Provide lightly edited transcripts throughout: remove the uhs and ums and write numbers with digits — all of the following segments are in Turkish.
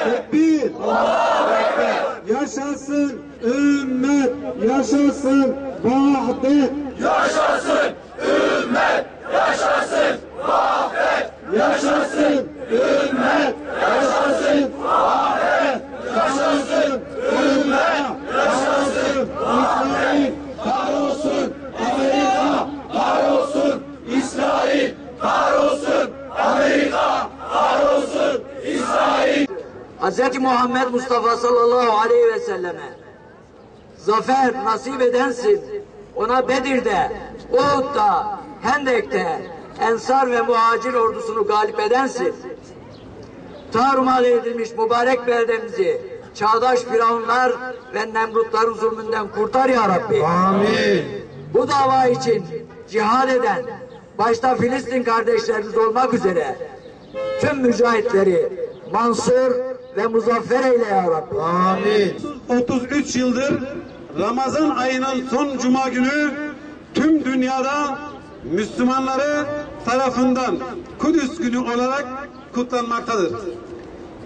Tekbir! Allahu Ekber! Yaşasın ümmet! Yaşasın vahdet! Yaşasın ümmet! Yaşasın vahdet! Yaşasın ümmet! Yaşasın vahdet! Yaşasın ümmet! Yaşasın İsrail! Kahrolsun Amerika! Kahrolsun İsrail! Kahrolsun Amerika! Kahrolsun İsrail! Hz. Muhammed Mustafa sallallahu aleyhi ve selleme zafer nasip edensin. Ona Bedir'de, Uhud'da, Hendek'te Ensar ve Muhacir ordusunu galip edensin. Tarumar edilmiş mübarek beldemizi çağdaş firavunlar ve Nemrutların zulmünden kurtar ya Rabbi. Amin. Bu dava için cihad eden, başta Filistin kardeşlerimiz olmak üzere tüm mücahitleri mansur ve muzaffer eyle ya Rabbi. Amin. 33 yıldır Ramazan ayının son cuma günü tüm dünyada Müslümanları tarafından Kudüs günü olarak kutlanmaktadır.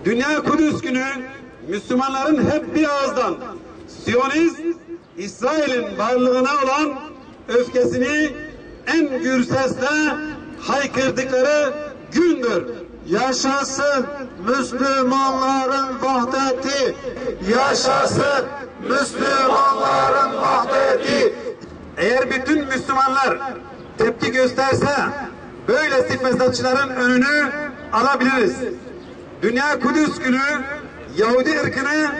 Dünya Kudüs günü Müslümanların hep bir ağızdan Siyonist İsrail'in varlığına olan öfkesini en gür sesle haykırdıkları gündür. Yaşasın Müslümanların vahdeti! Yaşasın Müslümanların vahdeti! Eğer bütün Müslümanlar tepki gösterse böylesi fesatçıların önünü alabiliriz. Dünya Kudüs günü Yahudi ırkını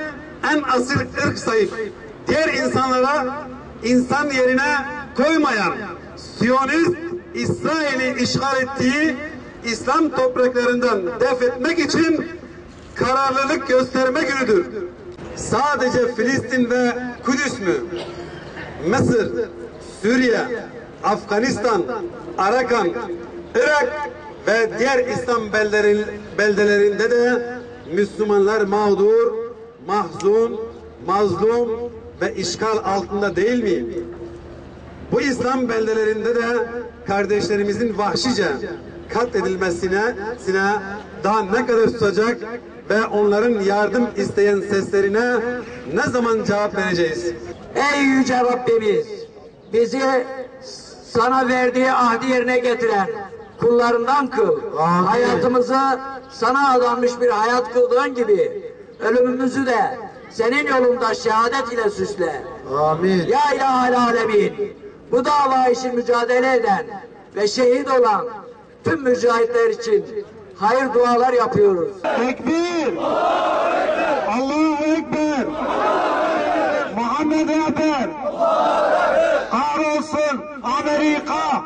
en asil ırk sayıp diğer insanlara insan yerine koymayan Siyonist İsrail'i işgal ettiği İslam topraklarından def etmek için kararlılık gösterme günüdür. Sadece Filistin ve Kudüs mü? Mısır, Suriye, Afganistan, Arakan, Irak ve diğer İslam beldelerinde de Müslümanlar mağdur, mahzun, mazlum ve işgal altında değil mi? Bu İslam beldelerinde de kardeşlerimizin vahşice katledilmesine daha ne kadar susacak ve onların yardım isteyen seslerine ne zaman cevap vereceğiz? Ey yüce Rabbimiz, bizi sana verdiği ahdi yerine getiren kullarından kıl. Amin. Hayatımızı sana adanmış bir hayat kıldığın gibi ölümümüzü de senin yolunda şehadet ile süsle. Amin. Ya İlahel Alemin, bu dava için mücadele eden ve şehit olan tüm mücahitler için hayır dualar yapıyoruz. Tekbir! Allahu Ekber! Muhammed Ekber! Kahrolsun Amerika!